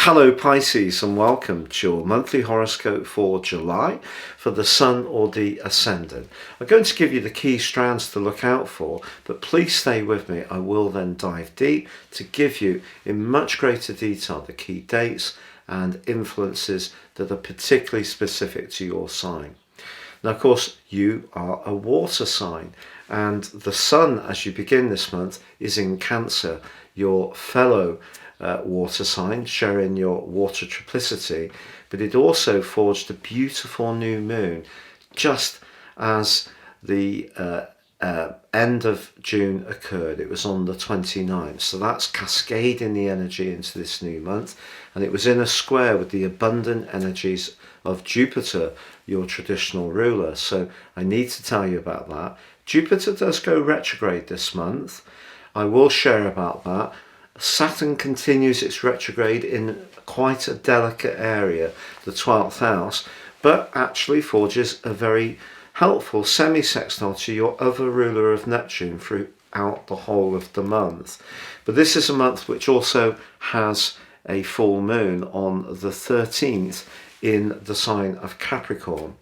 Hello Pisces, and welcome to your monthly horoscope for July for the Sun or the Ascendant. I'm going to give you the key strands to look out for, but please stay with me. I will then dive deep to give you in much greater detail the key dates and influences that are particularly specific to your sign. Now, of course, you are a water sign, and the Sun, as you begin this month, is in Cancer, your fellow water sign, sharing your water triplicity, but it also forged a beautiful new moon just as the end of June occurred. It was on the 29th, so that's cascading the energy into this new month, and it was in a square with the abundant energies of Jupiter, your traditional ruler. So I need to tell you about that. Jupiter does go retrograde this month. I will share about that. Saturn continues its retrograde in quite a delicate area, the 12th house, but actually forges a very helpful semi-sextile to your other ruler of Neptune throughout the whole of the month. But this is a month which also has a full moon on the 13th in the sign of Capricorn.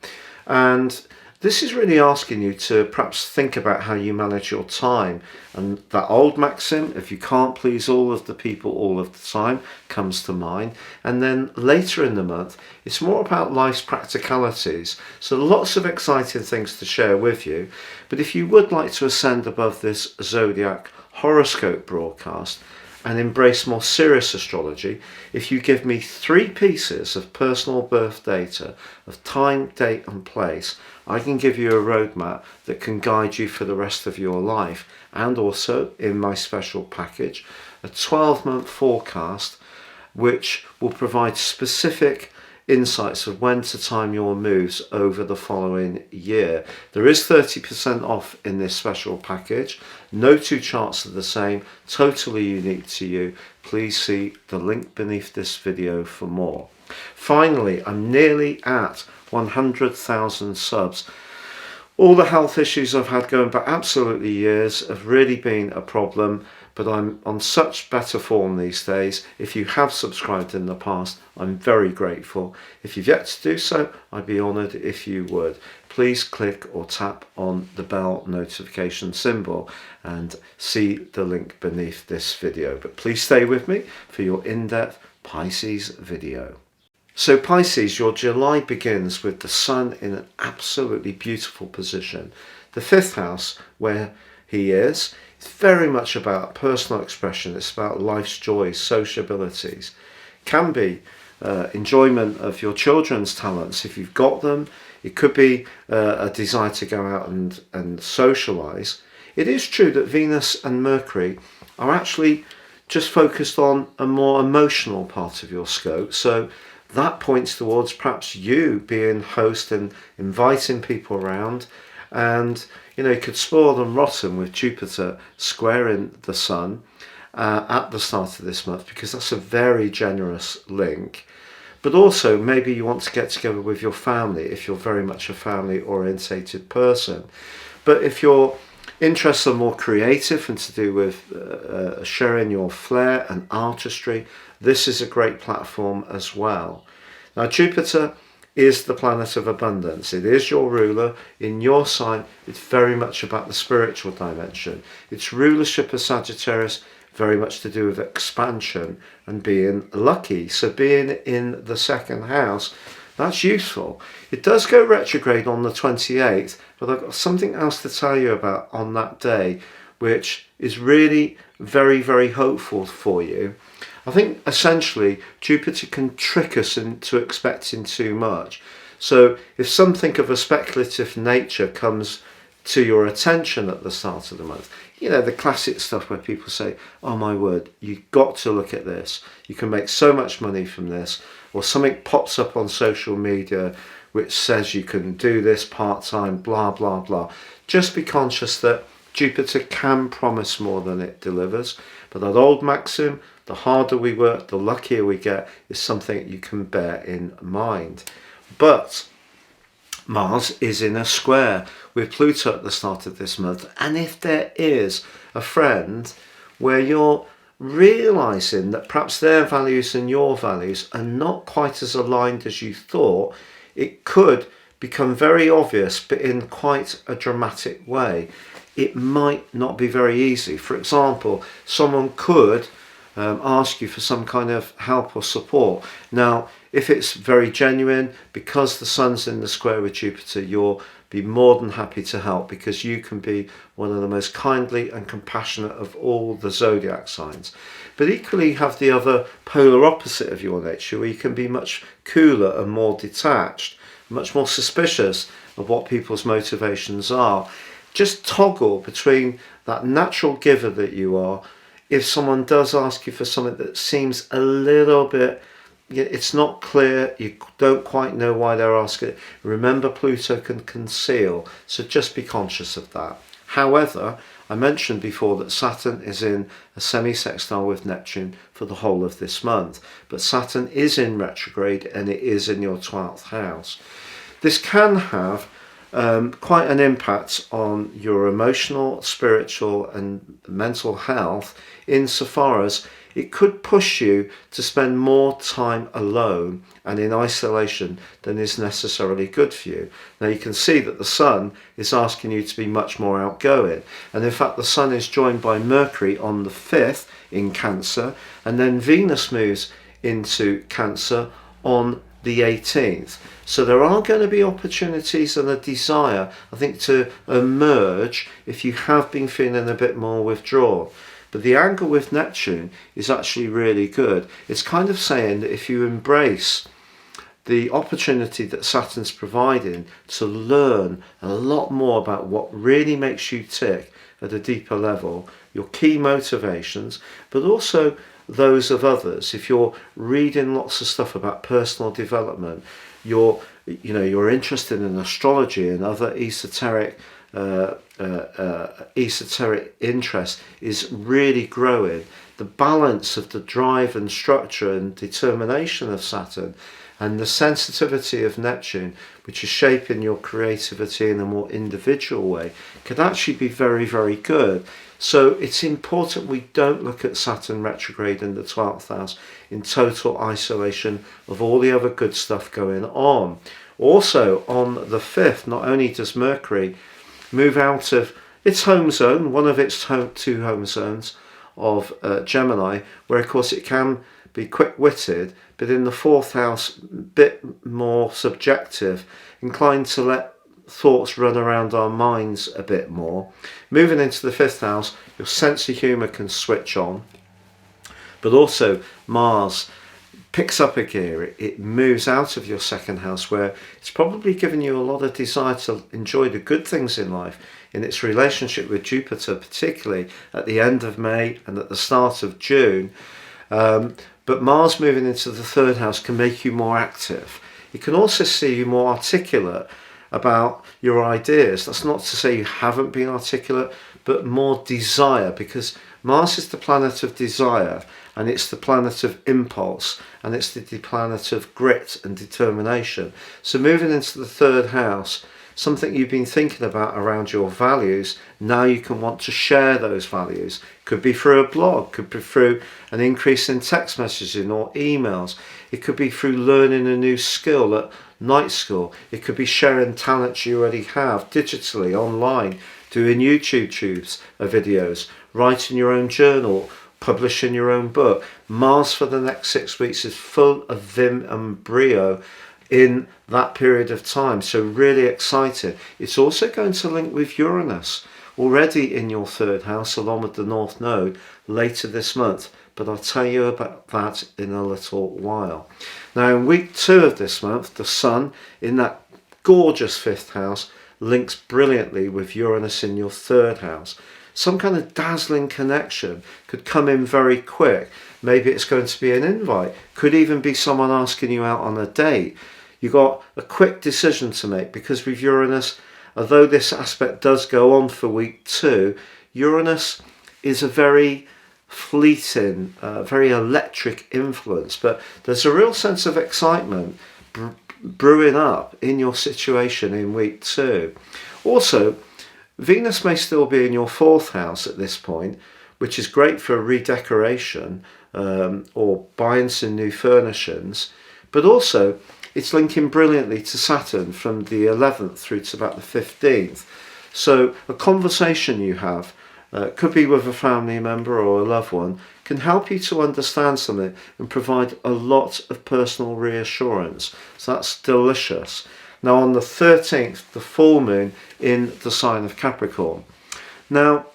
And this is really asking you to perhaps think about how you manage your time. And that old maxim, if you can't please all of the people all of the time, comes to mind. And then later in the month, it's more about life's practicalities. So lots of exciting things to share with you. But if you would like to ascend above this zodiac horoscope broadcast and embrace more serious astrology, if you give me 3 pieces of personal birth data of time, date and place, I can give you a roadmap that can guide you for the rest of your life, and also in my special package a 12-month forecast which will provide specific insights of when to time your moves over the following year. There is 30% off in this special package. No 2 charts are the same, totally unique to you. Please see the link beneath this video for more. Finally, I'm nearly at 100,000 subs. All the health issues I've had going back absolutely years have really been a problem, but I'm on such better form these days. If you have subscribed in the past, I'm very grateful. If you've yet to do so, I'd be honoured if you would. Please click or tap on the bell notification symbol and see the link beneath this video. But please stay with me for your in-depth Pisces video. So Pisces, your July begins with the Sun in an absolutely beautiful position. The 5th house, where he is, it's very much about personal expression. It's about life's joys, sociabilities. Can be enjoyment of your children's talents if you've got them. It could be a desire to go out and socialise. It is true that Venus and Mercury are actually just focused on a more emotional part of your scope. So that points towards perhaps you being host and inviting people around, and you could spoil them rotten with Jupiter squaring the Sun at the start of this month, because that's a very generous link. But also maybe you want to get together with your family if you're very much a family orientated person. But if your interests are more creative and to do with sharing your flair and artistry, this is a great platform as well. Now, Jupiter is the planet of abundance. It is your ruler. In your sign, it's very much about the spiritual dimension. Its rulership as Sagittarius, very much to do with expansion and being lucky. So being in the 2nd house, that's useful. It does go retrograde on the 28th, but I've got something else to tell you about on that day, which is really very, very hopeful for you. I think essentially Jupiter can trick us into expecting too much. So if something of a speculative nature comes to your attention at the start of the month, the classic stuff where people say, oh my word, you've got to look at this. You can make so much money from this. Or something pops up on social media which says you can do this part-time, blah, blah, blah. Just be conscious that Jupiter can promise more than it delivers. But that old maxim, the harder we work, the luckier we get, is something you can bear in mind. But Mars is in a square with Pluto at the start of this month. And if there is a friend where you're realizing that perhaps their values and your values are not quite as aligned as you thought, it could become very obvious, but in quite a dramatic way. It might not be very easy. For example, someone could ask you for some kind of help or support. Now, if it's very genuine, because the sun's in the square with Jupiter, you'll be more than happy to help, because you can be one of the most kindly and compassionate of all the zodiac signs. But equally, you have the other polar opposite of your nature, where you can be much cooler and more detached, much more suspicious of what people's motivations are. Just toggle between that natural giver that you are. If someone does ask you for something that seems a little bit, it's not clear, you don't quite know why they're asking it, remember Pluto can conceal, so just be conscious of that. However, I mentioned before that Saturn is in a semi-sextile with Neptune for the whole of this month, but Saturn is in retrograde and it is in your 12th house. This can have quite an impact on your emotional, spiritual and mental health, insofar as it could push you to spend more time alone and in isolation than is necessarily good for you. Now you can see that the Sun is asking you to be much more outgoing, and in fact the Sun is joined by Mercury on the 5th in Cancer, and then Venus moves into Cancer on the 18th. So there are going to be opportunities and a desire, I think, to emerge if you have been feeling a bit more withdrawn. But the angle with Neptune is actually really good. It's kind of saying that if you embrace the opportunity that Saturn's providing to learn a lot more about what really makes you tick at a deeper level, your key motivations, but also those of others. If you're reading lots of stuff about personal development, you're interested in astrology and other esoteric interest is really growing. The balance of the drive and structure and determination of Saturn and the sensitivity of Neptune, which is shaping your creativity in a more individual way, could actually be very, very good. So it's important we don't look at Saturn retrograde in the 12th house in total isolation of all the other good stuff going on. Also on the 5th, not only does Mercury move out of its home zone, one of its two home zones of Gemini, where of course it can be quick-witted, but in the 4th house, a bit more subjective, inclined to let thoughts run around our minds a bit more. Moving into the 5th house, your sense of humour can switch on, but also Mars picks up a gear. It moves out of your 2nd house, where it's probably given you a lot of desire to enjoy the good things in life, in its relationship with Jupiter, particularly at the end of May and at the start of June. But Mars moving into the 3rd house can make you more active. It can also see you more articulate about your ideas. That's not to say you haven't been articulate, but more desire, because Mars is the planet of desire, and it's the planet of impulse, and it's the planet of grit and determination. So moving into the 3rd house, something you've been thinking about around your values, now you can want to share those values. Could be through a blog, could be through an increase in text messaging or emails. It could be through learning a new skill at night school. It could be sharing talents you already have digitally, online, doing YouTube videos, writing your own journal, publishing your own book. Mars for the next 6 weeks is full of vim and brio in that period of time, so really excited. It's also going to link with Uranus, already in your 3rd house, along with the North Node, later this month, but I'll tell you about that in a little while. Now in week 2 of this month, the Sun in that gorgeous 5th house links brilliantly with Uranus in your 3rd house. Some kind of dazzling connection could come in very quick. Maybe it's going to be an invite, could even be someone asking you out on a date. You've got a quick decision to make, because with Uranus, although this aspect does go on for week 2, Uranus is a very fleeting, very electric influence, but there's a real sense of excitement brewing up in your situation in week 2. Also, Venus may still be in your 4th house at this point, which is great for redecoration or buying some new furnishings, but also it's linking brilliantly to Saturn from the 11th through to about the 15th. So a conversation you have, could be with a family member or a loved one, can help you to understand something and provide a lot of personal reassurance. So that's delicious. Now on the 13th, the full moon in the sign of Capricorn. Now,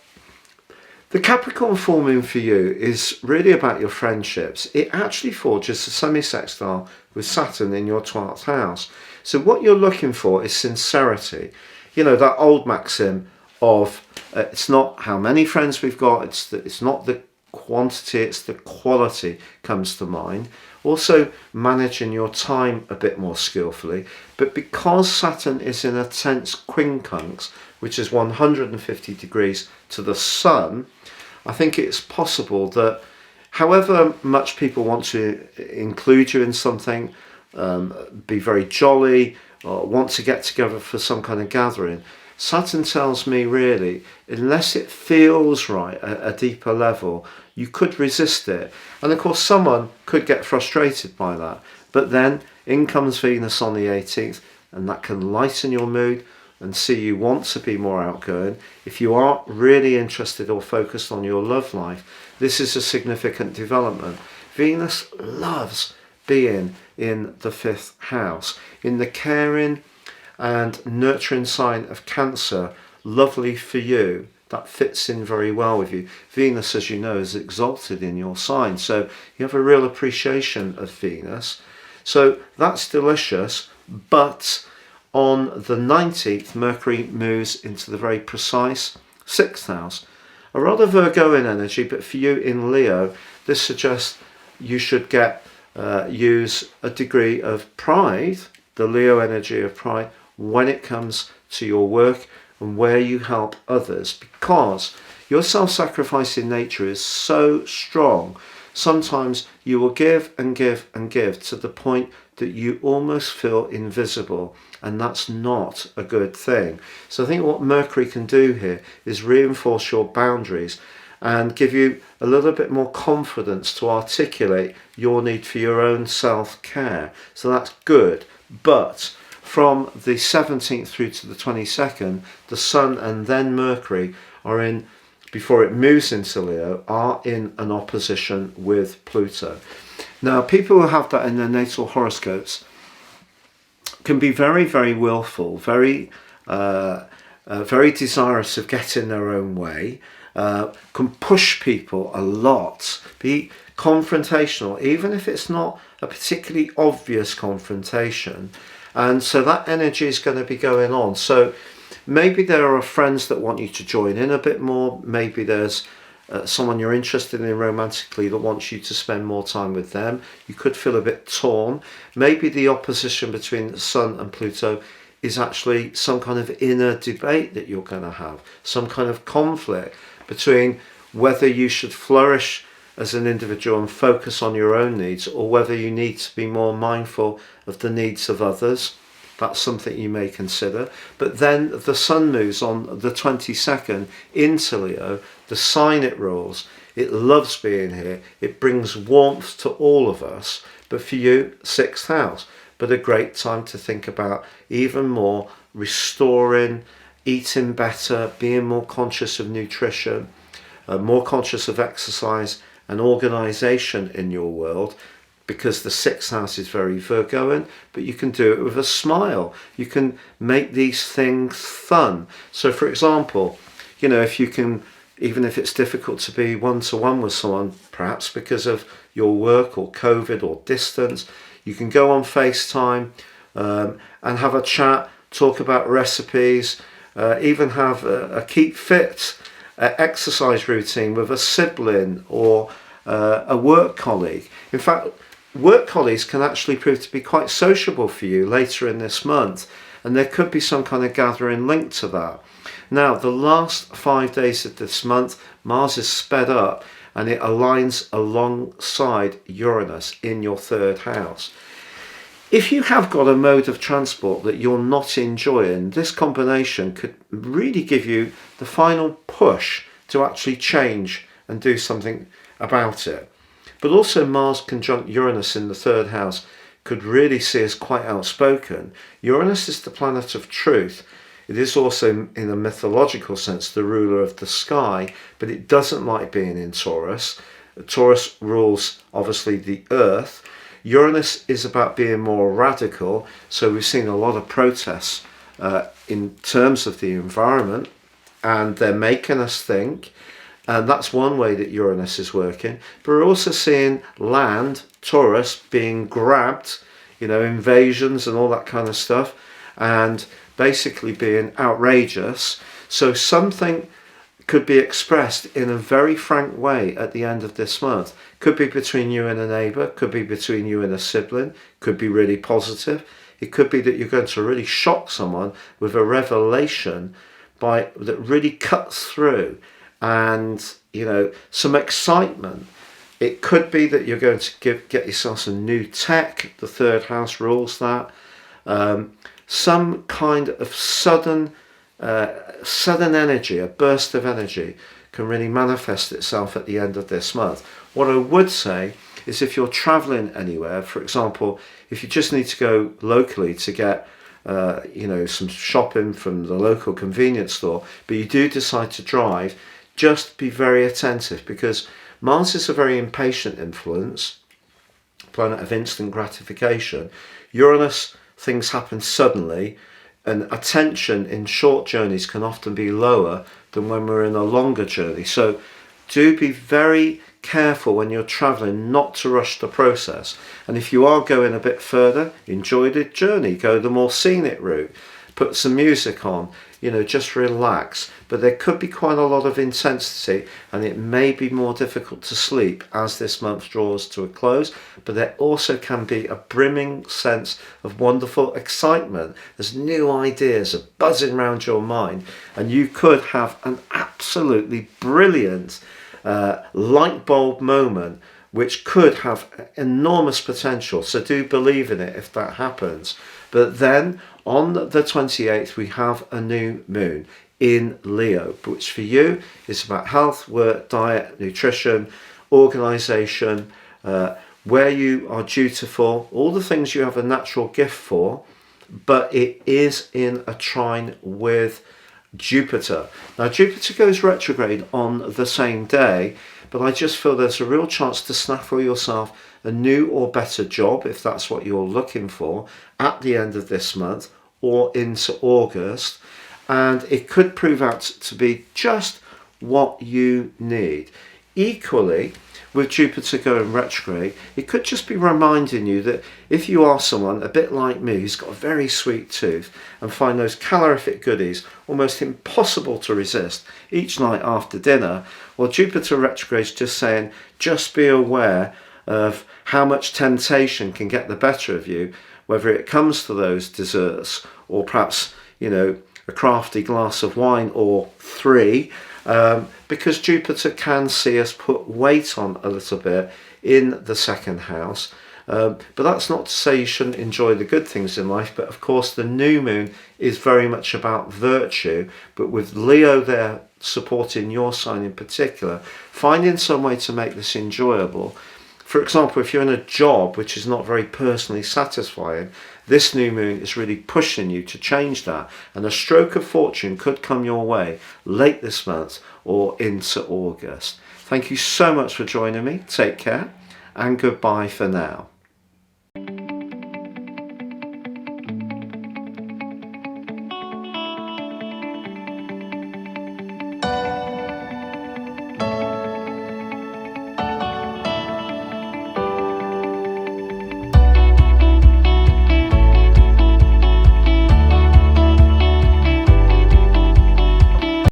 the Capricorn full moon for you is really about your friendships. It actually forges a semi-sextile with Saturn in your 12th house. So what you're looking for is sincerity. You know, that old maxim of it's not how many friends we've got, it's not the quantity, it's the quality comes to mind. Also managing your time a bit more skillfully. But because Saturn is in a tense quincunx, which is 150 degrees to the Sun, I think it's possible that however much people want to include you in something, be very jolly, or want to get together for some kind of gathering, Saturn tells me really, unless it feels right at a deeper level, you could resist it. And of course someone could get frustrated by that. But then in comes Venus on the 18th, and that can lighten your mood and see you want to be more outgoing. If you aren't really interested or focused on your love life, this is a significant development. Venus loves being in the 5th house, in the caring and nurturing sign of Cancer. Lovely for you. That fits in very well with you. Venus, as you know, is exalted in your sign, so you have a real appreciation of Venus. So that's delicious. But on the 19th, Mercury moves into the very precise 6th house. A rather Virgoan energy, but for you in Leo, this suggests you should use a degree of pride, the Leo energy of pride, when it comes to your work and where you help others, because your self-sacrificing nature is so strong. Sometimes you will give and give and give to the point that you almost feel invisible, and that's not a good thing. So I think what Mercury can do here is reinforce your boundaries and give you a little bit more confidence to articulate your need for your own self-care. So that's good. But from the 17th through to the 22nd, the Sun and then Mercury are in, before it moves into Leo, are in an opposition with Pluto. Now, people who have that in their natal horoscopes can be very, very willful, very desirous of getting their own way, can push people a lot, be confrontational, even if it's not a particularly obvious confrontation. And so that energy is going to be going on. So maybe there are friends that want you to join in a bit more. Maybe there's someone you're interested in romantically that wants you to spend more time with them. You could feel a bit torn. Maybe the opposition between the Sun and Pluto is actually some kind of inner debate that you're going to have, some kind of conflict between whether you should flourish as an individual and focus on your own needs, or whether you need to be more mindful of the needs of others. That's something you may consider. But then the Sun moves on the 22nd into Leo, the sign it rules. It loves being here. It brings warmth to all of us. But for you, 6th house. But a great time to think about even more restoring, eating better, being more conscious of nutrition, more conscious of exercise and organisation in your world, because the 6th house is very Virgoan, but you can do it with a smile. You can make these things fun. So for example, you know, if you can, even if it's difficult to be one-to-one with someone, perhaps because of your work or COVID or distance, you can go on FaceTime and have a chat, talk about recipes, even have a keep fit exercise routine with a sibling or a work colleague. In fact, work colleagues can actually prove to be quite sociable for you later in this month, and there could be some kind of gathering linked to that. Now, the last 5 days of this month, Mars is sped up and it aligns alongside Uranus in your 3rd house. If you have got a mode of transport that you're not enjoying, this combination could really give you the final push to actually change and do something about it. But also Mars conjunct Uranus in the third house could really see us quite outspoken. Uranus is the planet of truth. It is also, in a mythological sense, the ruler of the sky, but it doesn't like being in Taurus. Taurus rules, obviously, the earth. Uranus is about being more radical, so we've seen a lot of protests in terms of the environment, and they're making us think, and that's one way that Uranus is working. But we're also seeing land, Taurus, being grabbed, invasions and all that kind of stuff, and basically being outrageous. So something could be expressed in a very frank way at the end of this month. Could be between you and a neighbour, could be between you and a sibling, could be really positive. It could be that you're going to really shock someone with a revelation that really cuts through, and some excitement. It could be that you're going to get yourself some new tech. The third house rules that. Some kind of sudden energy, a burst of energy, can really manifest itself at the end of this month. What I would say is, if you're traveling anywhere, for example, if you just need to go locally to get some shopping from the local convenience store, but you do decide to drive, just be very attentive, because Mars is a very impatient influence, planet of instant gratification. Uranus, things happen suddenly, and attention in short journeys can often be lower than when we're in a longer journey. So do be very careful when you're traveling not to rush the process. And if you are going a bit further, enjoy the journey, go the more scenic route, put some music on, just relax. But there could be quite a lot of intensity, and it may be more difficult to sleep as this month draws to a close. But there also can be a brimming sense of wonderful excitement. There's new ideas are buzzing around your mind, and you could have an absolutely brilliant light bulb moment, which could have enormous potential. So do believe in it if that happens. But then on the 28th, we have a new moon in Leo, which for you is about health, work, diet, nutrition, organisation, where you are dutiful, all the things you have a natural gift for. But it is in a trine with Jupiter. Now Jupiter goes retrograde on the same day, but I just feel there's a real chance to snaffle yourself a new or better job, if that's what you're looking for, at the end of this month or into August, and it could prove out to be just what you need. Equally, with Jupiter going retrograde, it could just be reminding you that if you are someone a bit like me who's got a very sweet tooth and find those calorific goodies almost impossible to resist each night after dinner, well, Jupiter retrograde is just saying, just be aware of how much temptation can get the better of you, whether it comes to those desserts or perhaps, a crafty glass of wine or three, because Jupiter can see us put weight on a little bit in the second house. But that's not to say you shouldn't enjoy the good things in life. But of course, the new moon is very much about virtue. But with Leo there supporting your sign in particular, finding some way to make this enjoyable. For example, if you're in a job which is not very personally satisfying, this new moon is really pushing you to change that. And a stroke of fortune could come your way late this month or into August. Thank you so much for joining me. Take care and goodbye for now.